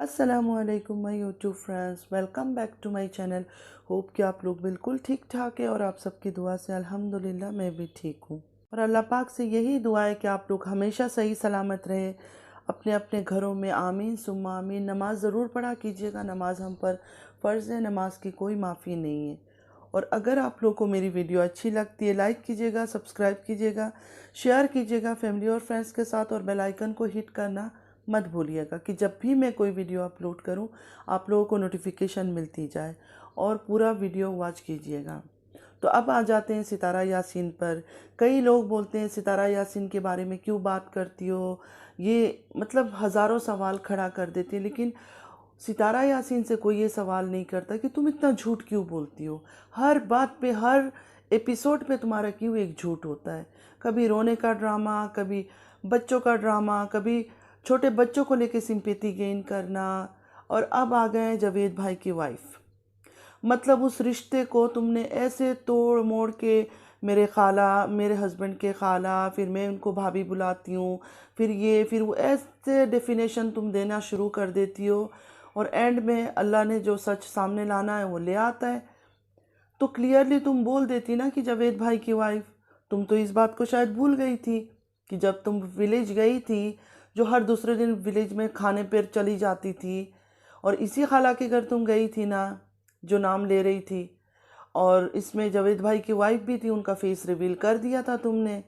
अस्सलामुअलैकुम my YouTube friends, welcome back to my channel. Hope कि आप लोग बिल्कुल ठीक ठाक है और आप सबकी दुआ से अल्हम्दुलिल्लाह मैं भी ठीक हूँ। और अल्लाह पाक से यही दुआ है कि आप लोग हमेशा सही सलामत रहे अपने अपने घरों में। आमीन सुम्मा आमीन। नमाज ज़रूर पढ़ा कीजिएगा, नमाज हम पर फ़र्ज़ है, नमाज की कोई माफ़ी नहीं है। और अगर आप लोग को मेरी वीडियो अच्छी लगती है लाइक कीजिएगा, सब्सक्राइब कीजिएगा, शेयर कीजिएगा फैमिली और फ्रेंड्स के साथ, और बेल आइकन को हिट करना मत भूलिएगा कि जब भी मैं कोई वीडियो अपलोड करूं आप लोगों को नोटिफिकेशन मिलती जाए। और पूरा वीडियो वॉच कीजिएगा। तो अब आ जाते हैं सितारा यासीन पर। कई लोग बोलते हैं सितारा यासीन के बारे में क्यों बात करती हो, ये मतलब हज़ारों सवाल खड़ा कर देती है। लेकिन सितारा यासीन से कोई ये सवाल नहीं करता कि तुम इतना झूठ क्यों बोलती हो। हर बात पे, हर एपिसोड पे तुम्हारा क्यों एक झूठ होता है। कभी रोने का ड्रामा, कभी बच्चों का ड्रामा, कभी छोटे बच्चों को लेके सिंपैथी गेन करना। और अब आ गए जावेद भाई की वाइफ। मतलब उस रिश्ते को तुमने ऐसे तोड़ मोड़ के, मेरे खाला, मेरे हस्बैंड के खाला, फिर मैं उनको भाभी बुलाती हूँ, फिर ये फिर वो, ऐसे डेफिनेशन तुम देना शुरू कर देती हो। और एंड में अल्लाह ने जो सच सामने लाना है वो ले आता है। तो क्लियरली तुम बोल देती ना कि जावेद भाई की वाइफ। तुम तो इस बात को शायद भूल गई थी कि जब तुम विलेज गई थी, जो हर दूसरे दिन विलेज में खाने पर चली जाती थी, और इसी खाला के घर तुम गई थी ना, जो नाम ले रही थी, और इसमें जावेद भाई की वाइफ भी थी, उनका फेस रिवील कर दिया था तुमने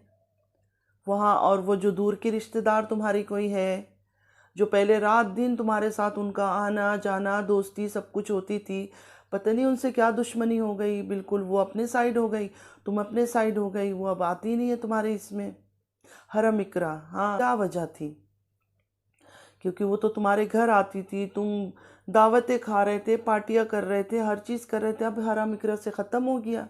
वहाँ। और वो जो दूर की रिश्तेदार तुम्हारी कोई है, जो पहले रात दिन तुम्हारे साथ उनका आना जाना दोस्ती सब कुछ होती थी, पता नहीं उनसे क्या दुश्मनी हो गई, बिल्कुल वो अपने साइड हो गई, तुम अपने साइड हो गई, वो अब आती नहीं है तुम्हारे इसमें। हरम इकरा, हाँ क्या वजह थी? क्योंकि वो तो तुम्हारे घर आती थी, तुम दावतें खा रहे थे, पार्टियां कर रहे थे, हर चीज़ कर रहे थे। अब हराम इकरा से ख़त्म हो गया।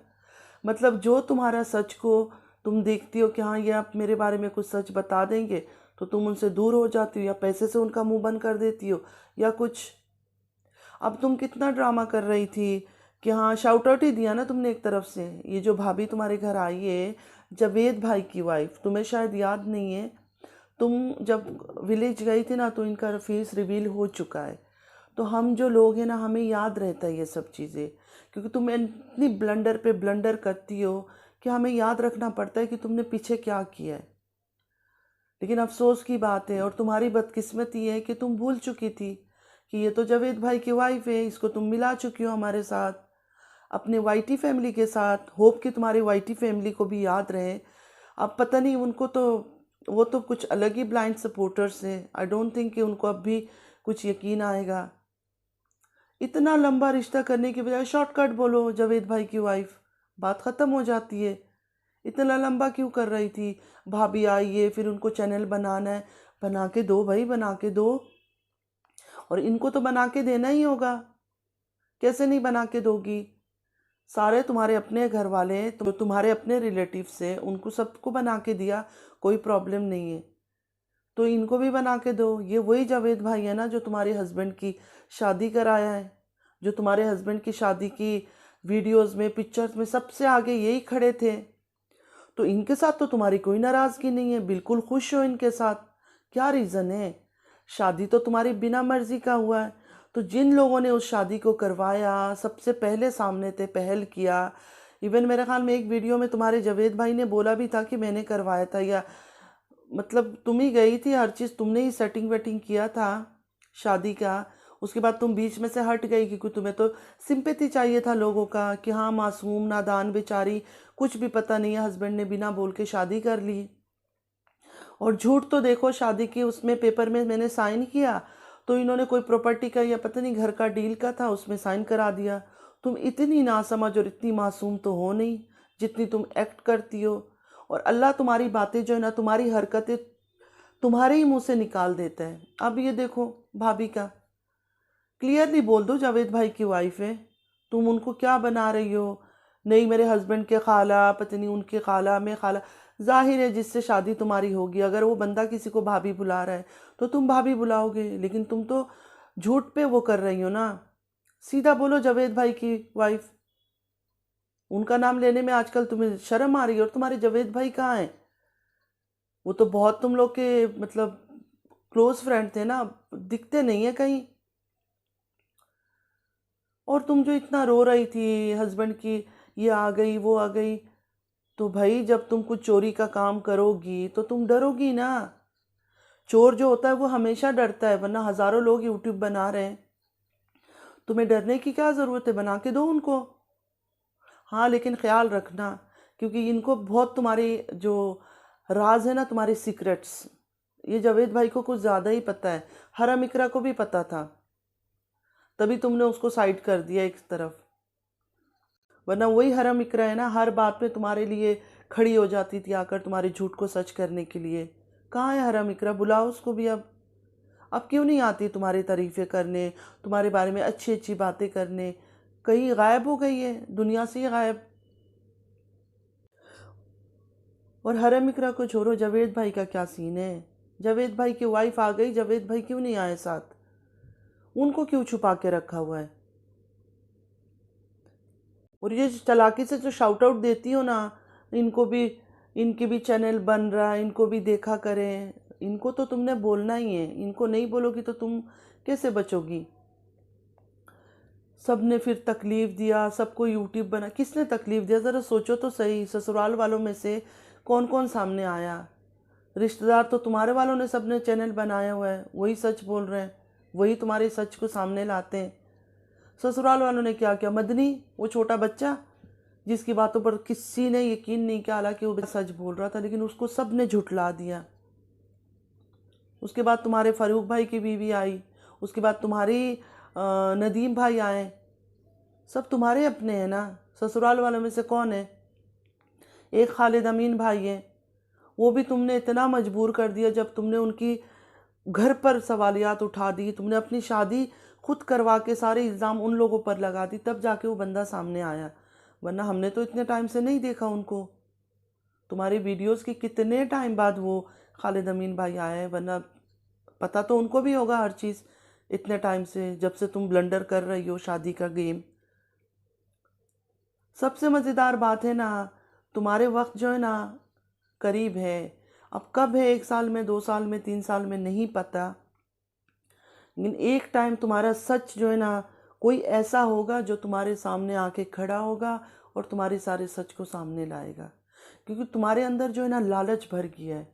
मतलब जो तुम्हारा सच को तुम देखती हो कि हाँ ये आप मेरे बारे में कुछ सच बता देंगे, तो तुम उनसे दूर हो जाती हो, या पैसे से उनका मुंह बंद कर देती हो, या कुछ। अब तुम कितना ड्रामा कर रही थी कि हाँ, शाउट आउट ही दिया ना तुमने एक तरफ से। ये जो भाभी तुम्हारे घर आई है, जावेद भाई की वाइफ, तुम्हें शायद याद नहीं है, तुम जब विलेज गई थी ना तो इनका फेस रिवील हो चुका है। तो हम जो लोग हैं ना, हमें याद रहता है ये सब चीज़ें, क्योंकि तुम इतनी ब्लंडर पे ब्लंडर करती हो कि हमें याद रखना पड़ता है कि तुमने पीछे क्या किया है। लेकिन अफसोस की बात है, और तुम्हारी बदकिस्मती है कि तुम भूल चुकी थी कि ये तो जावेद भाई की वाइफ है, इसको तुम मिला चुकी हो हमारे साथ, अपने वाइटी फैमिली के साथ। होप कि तुम्हारी वाइटी फैमिली को भी याद रहे। अब पता नहीं उनको तो, वो तो कुछ अलग ही ब्लाइंड सपोर्टर्स हैं। आई डोंट थिंक कि उनको अब भी कुछ यकीन आएगा। इतना लंबा रिश्ता करने के बजाय शॉर्टकट बोलो जावेद भाई की वाइफ, बात ख़त्म हो जाती है। इतना लंबा क्यों कर रही थी? भाभी आई है, फिर उनको चैनल बनाना है। बना के दो भाई, बना के दो। और इनको तो बना के देना ही होगा, कैसे नहीं बना के दोगी? सारे तुम्हारे अपने घर वाले हैं, तो तुम्हारे अपने रिलेटिव से उनको सबको बना के दिया, कोई प्रॉब्लम नहीं है। तो इनको भी बना के दो। ये वही जावेद भाई है ना जो तुम्हारे हस्बैंड की शादी कराया है, जो तुम्हारे हस्बैंड की शादी की वीडियोस में, पिक्चर्स में सबसे आगे यही खड़े थे। तो इनके साथ तो तुम्हारी कोई नाराज़गी नहीं है, बिल्कुल खुश हो इनके साथ। क्या रीज़न है? शादी तो तुम्हारी बिना मर्जी का हुआ है। तो जिन लोगों ने उस शादी को करवाया, सबसे पहले सामने थे, पहल किया। इवन मेरे ख्याल में एक वीडियो में तुम्हारे जावेद भाई ने बोला भी था कि मैंने करवाया था, या मतलब तुम ही गई थी, हर चीज़ तुमने ही सेटिंग वेटिंग किया था शादी का। उसके बाद तुम बीच में से हट गई क्योंकि तुम्हें तो सिंपैथी चाहिए था लोगों का कि हाँ मासूम नादान बेचारी, कुछ भी पता नहीं है, हस्बैंड ने बिना बोल के शादी कर ली। और झूठ तो देखो, शादी की उसमें पेपर में मैंने साइन किया, तो इन्होंने कोई प्रॉपर्टी का या पता नहीं घर का डील का था, उसमें साइन करा दिया। तुम इतनी नासमझ और इतनी मासूम तो हो नहीं जितनी तुम एक्ट करती हो। और अल्लाह तुम्हारी बातें जो है ना, तुम्हारी हरकतें तुम्हारे ही मुंह से निकाल देता है। अब ये देखो भाभी का, क्लियरली बोल दो जावेद भाई की वाइफ है, तुम उनको क्या बना रही हो? नहीं मेरे हस्बैंड के खाला, पता नहीं उनके खाला में खाला। जाहिर है जिससे शादी तुम्हारी होगी, अगर वो बंदा किसी को भाभी बुला रहा है तो तुम भाभी बुलाओगे। लेकिन तुम तो झूठ पे वो कर रही हो ना। सीधा बोलो जावेद भाई की वाइफ। उनका नाम लेने में आजकल तुम्हें शर्म आ रही है। और तुम्हारे जावेद भाई कहाँ हैं? वो तो बहुत तुम लोग के मतलब क्लोज फ्रेंड थे ना, दिखते नहीं है कहीं। और तुम जो इतना रो रही थी हस्बैंड की ये आ गई वो आ गई, तो भाई जब तुम कुछ चोरी का काम करोगी तो तुम डरोगी ना। चोर जो होता है वो हमेशा डरता है, वरना हजारों लोग यूट्यूब बना रहे हैं। तुम्हें डरने की क्या ज़रूरत है, बना के दो उनको। हाँ लेकिन ख्याल रखना, क्योंकि इनको बहुत तुम्हारी जो राज है ना, तुम्हारे सीक्रेट्स, ये जावेद भाई को कुछ ज़्यादा ही पता है। हरम इकरा को भी पता था, तभी तुमने उसको साइड कर दिया एक तरफ। वरना वही हरम इकरा है ना, हर बात पे तुम्हारे लिए खड़ी हो जाती थी आकर, तुम्हारे झूठ को सच करने के लिए। कहाँ है हरम इकरा, बुलाओ उसको भी अब क्यों नहीं आती तुम्हारी तारीफ़ें करने, तुम्हारे बारे में अच्छी अच्छी बातें करने। कहीं गायब हो गई है, दुनिया से ही गायब। और हरम इकरा को छोड़ो, जावेद भाई का क्या सीन है। जावेद भाई की वाइफ आ गई, जावेद भाई क्यों नहीं आए साथ, उनको क्यों छुपा के रखा हुआ है। और ये चालाकी से जो शाउट आउट देती हो ना, इनको भी, इनके भी चैनल बन रहा है, इनको भी देखा करें। इनको तो तुमने बोलना ही है, इनको नहीं बोलोगी तो तुम कैसे बचोगी। सब ने फिर तकलीफ़ दिया, सबको यूट्यूब बना, किसने तकलीफ़ दिया ज़रा सोचो तो सही। ससुराल वालों में से कौन कौन सामने आया। रिश्तेदार तो तुम्हारे वालों ने सबने चैनल बनाया हुआ है, वही सच बोल रहे हैं, वही तुम्हारे सच को सामने लाते हैं। ससुराल वालों ने क्या किया, मदनी वो छोटा बच्चा जिसकी बातों पर किसी ने यकीन नहीं किया, हालांकि वो सच बोल रहा था, लेकिन उसको सब ने झुठला दिया। उसके बाद तुम्हारे फ़ारूक भाई की बीवी आई, उसके बाद तुम्हारी नदीम भाई आए, सब तुम्हारे अपने हैं ना। ससुराल वालों में से कौन है, एक खालिद अमीन भाई है, वो भी तुमने इतना मजबूर कर दिया जब तुमने उनकी घर पर सवालियात उठा दी, तुमने अपनी शादी खुद करवा के सारे इल्ज़ाम उन लोगों पर लगा दी, तब जाके वो बंदा सामने आया। वरना हमने तो इतने टाइम से नहीं देखा उनको। तुम्हारी वीडियोस के कितने टाइम बाद वो खालिद अमीन भाई आए हैं, वरना पता तो उनको भी होगा हर चीज़ इतने टाइम से, जब से तुम ब्लंडर कर रही हो शादी का गेम। सबसे मज़ेदार बात है ना, तुम्हारे वक्त जो है ना करीब है। अब कब है, 1 साल में, 2 साल में, 3 साल में, नहीं पता। लेकिन एक टाइम तुम्हारा सच जो है ना, कोई ऐसा होगा जो तुम्हारे सामने आके खड़ा होगा और तुम्हारे सारे सच को सामने लाएगा। क्योंकि तुम्हारे अंदर जो है ना लालच भर गया है।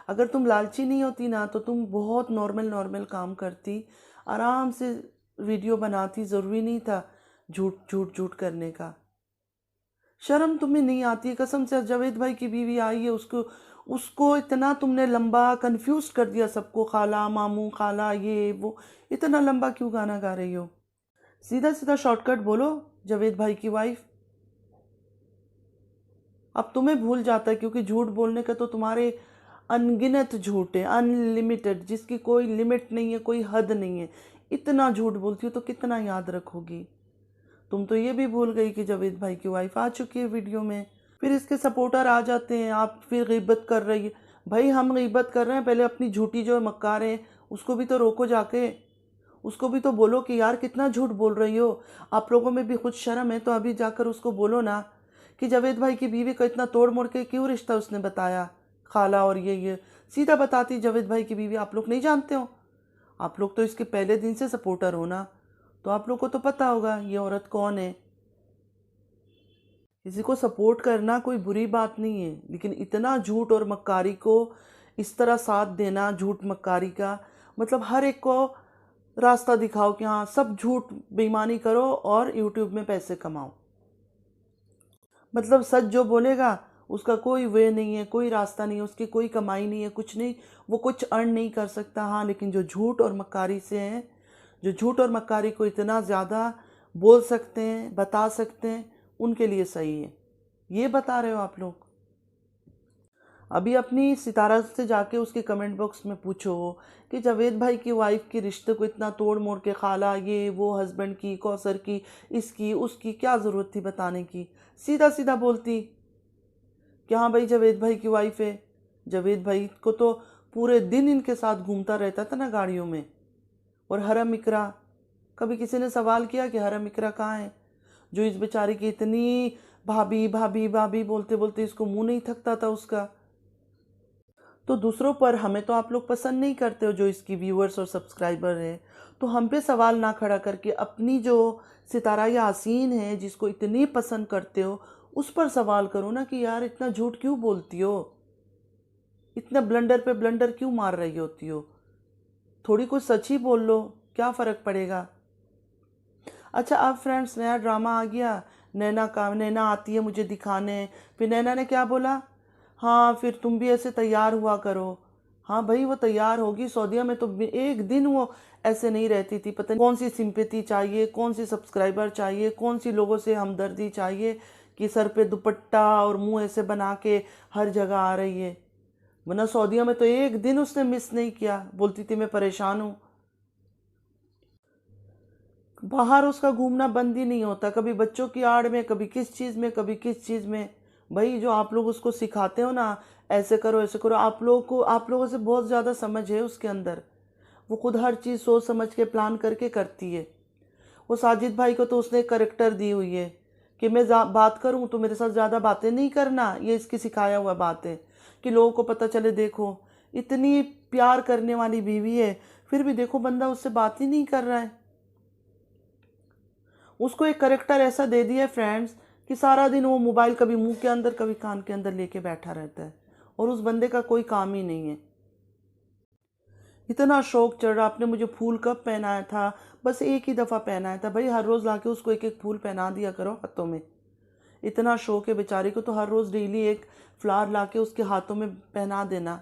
अगर तुम लालची नहीं होती ना तो तुम बहुत नॉर्मल नॉर्मल काम करती, आराम से वीडियो बनाती, ज़रूरी नहीं था झूठ झूठ झूठ करने का। शर्म तुम्हें नहीं आती है कसम से। जावेद भाई की बीवी आई है, उसको उसको इतना तुमने लंबा कंफ्यूज कर दिया सबको, खाला मामू खाला ये वो, इतना लंबा क्यों गाना गा रही हो। सीधा सीधा शॉर्टकट बोलो, जावेद भाई की वाइफ। अब तुम्हें भूल जाता है, क्योंकि झूठ बोलने का तो तुम्हारे अनगिनत झूठ है, अनलिमिटेड, जिसकी कोई लिमिट नहीं है, कोई हद नहीं है। इतना झूठ बोलती हो तो कितना याद रखोगी। तुम तो ये भी भूल गई कि जावेद भाई की वाइफ आ चुकी है वीडियो में। फिर इसके सपोर्टर आ जाते हैं, आप फिर गीबत कर रही है। भाई हम गीबत कर रहे हैं, पहले अपनी झूठी जो मक्कार है उसको भी तो रोको जाके। उसको भी तो बोलो कि यार कितना झूठ बोल रही हो, आप लोगों में भी कुछ शर्म है तो अभी जाकर उसको बोलो ना कि जावेद भाई की बीवी को इतना तोड़ मोड़ के क्यों रिश्ता उसने बताया, खाला और ये सीधा बताती जावेद भाई की बीवी। आप लोग नहीं जानते हो, आप लोग तो इसके पहले दिन से सपोर्टर हो ना, तो आप लोग को तो पता होगा ये औरत कौन है। किसी को सपोर्ट करना कोई बुरी बात नहीं है, लेकिन इतना झूठ और मक्कारी को इस तरह साथ देना, झूठ मक्कारी का मतलब हर एक को रास्ता दिखाओ कि हाँ सब झूठ बेईमानी करो और यूट्यूब में पैसे कमाओ। मतलब सच जो बोलेगा उसका कोई वे नहीं है, कोई रास्ता नहीं है, उसकी कोई कमाई नहीं है, कुछ नहीं, वो कुछ अर्न नहीं कर सकता। हाँ लेकिन जो झूठ और मक्कारी से हैं, जो झूठ और मक्कारी को इतना ज़्यादा बोल सकते हैं, बता सकते हैं, उनके लिए सही है। ये बता रहे हो आप लोग। अभी अपनी सितारा से जाके उसके कमेंट बॉक्स में पूछो कि जावेद भाई की वाइफ के रिश्ते को इतना तोड़ मोड़ के, खाला ये वो, हस्बैंड की, कौसर की, इसकी उसकी क्या ज़रूरत थी बताने की। सीधा सीधा बोलती कि हाँ भाई जावेद भाई की वाइफ है। जावेद भाई को तो पूरे दिन इनके साथ घूमता रहता था ना गाड़ियों में। और हरम इकरा, कभी किसी ने सवाल किया कि हरम इकरा कहाँ है, जो इस बेचारी की इतनी भाभी भाभी भाभी बोलते बोलते इसको मुंह नहीं थकता था उसका। तो दूसरों पर, हमें तो आप लोग पसंद नहीं करते हो जो इसकी व्यूअर्स और सब्सक्राइबर हैं, तो हम पे सवाल ना खड़ा करके अपनी जो सितारा यासीन है जिसको इतनी पसंद करते हो उस पर सवाल करो ना कि यार इतना झूठ क्यों बोलती हो, इतना ब्लंडर पे ब्लंडर क्यों मार रही होती हो, थोड़ी कुछ सच ही बोल लो, क्या फ़र्क पड़ेगा। अच्छा अब फ्रेंड्स नया ड्रामा आ गया, नैना आती है मुझे दिखाने, फिर नैना ने क्या बोला, हाँ फिर तुम भी ऐसे तैयार हुआ करो। हाँ भाई वो तैयार होगी, सऊदीया में तो एक दिन वो ऐसे नहीं रहती थी, पता नहीं कौन सी सिंपैथी चाहिए, कौन सी सब्सक्राइबर चाहिए, कौन सी लोगों से हमदर्दी चाहिए कि सर पे दुपट्टा और मुंह ऐसे बना के हर जगह आ रही है। वरना सऊदीया में तो एक दिन उसने मिस नहीं किया, बोलती थी मैं परेशान हूँ। बाहर उसका घूमना बंद ही नहीं होता, कभी बच्चों की आड़ में, कभी किस चीज़ में, कभी किस चीज़ में। भाई जो आप लोग उसको सिखाते हो ना, ऐसे करो ऐसे करो, आप लोगों से बहुत ज़्यादा समझ है उसके अंदर। वो खुद हर चीज़ सोच समझ के प्लान करके करती है। वो साजिद भाई को तो उसने करेक्टर दी हुई है कि मैं बात करूं तो मेरे साथ ज़्यादा बातें नहीं करना, ये इसकी सिखाया हुआ बात है कि लोगों को पता चले देखो इतनी प्यार करने वाली बीवी है, फिर भी देखो बंदा उससे बात ही नहीं कर रहा है। उसको एक करेक्टर ऐसा दे दिया है फ्रेंड्स कि सारा दिन वो मोबाइल कभी मुंह के अंदर कभी कान के अंदर लेके बैठा रहता है और उस बंदे का कोई काम ही नहीं है। इतना शौक चढ़ रहा, आपने मुझे फूल कब पहनाया था, बस एक ही दफ़ा पहनाया था। भाई हर रोज़ लाके उसको एक एक फूल पहना दिया करो हाथों में। इतना शौक है बेचारी को, तो हर रोज़ डेली एक फ्लावर लाके उसके हाथों में पहना देना,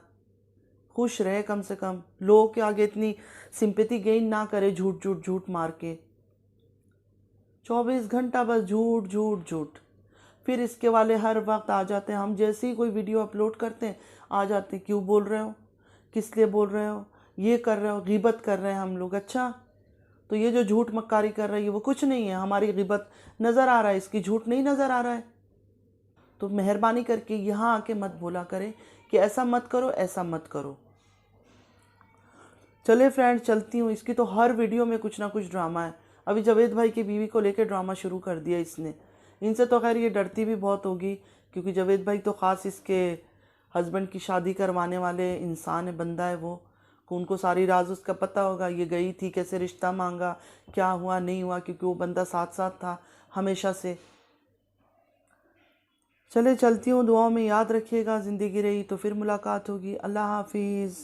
खुश रहे कम से कम, लोगों के आगे इतनी सिंपैथी गेन ना करे झूठ झूठ झूठ मार के। 24 घंटा बस झूठ झूठ झूठ। फिर इसके वाले हर वक्त आ जाते हैं, हम जैसे ही कोई वीडियो अपलोड करते हैं आ जाते हैं, क्यों बोल रहे हो, किस लिए बोल रहे हो, ये कर रहे हो, गिबत कर रहे हैं हम लोग। अच्छा तो ये जो झूठ मक्कारी कर रही है वो कुछ नहीं है, हमारी गिबत नज़र आ रहा है, इसकी झूठ नहीं नज़र आ रहा है। तो मेहरबानी करके यहाँ आके मत बोला करें कि ऐसा मत करो ऐसा मत करो। चले फ्रेंड चलती हूँ, इसकी तो हर वीडियो में कुछ ना कुछ ड्रामा है। अभी जावेद भाई की बीवी को लेकर ड्रामा शुरू कर दिया इसने। इनसे तो खैर ये डरती भी बहुत होगी, क्योंकि जावेद भाई तो ख़ास इसके हस्बैंड की शादी करवाने वाले इंसान है, बंदा है वो, उनको सारी राज उसका पता होगा, ये गई थी कैसे रिश्ता मांगा, क्या हुआ नहीं हुआ, क्योंकि वो बंदा साथ साथ था हमेशा से। चले चलती हूँ, दुआओं में याद रखिएगा, ज़िंदगी रही तो फिर मुलाकात होगी। अल्लाह हाफिज़।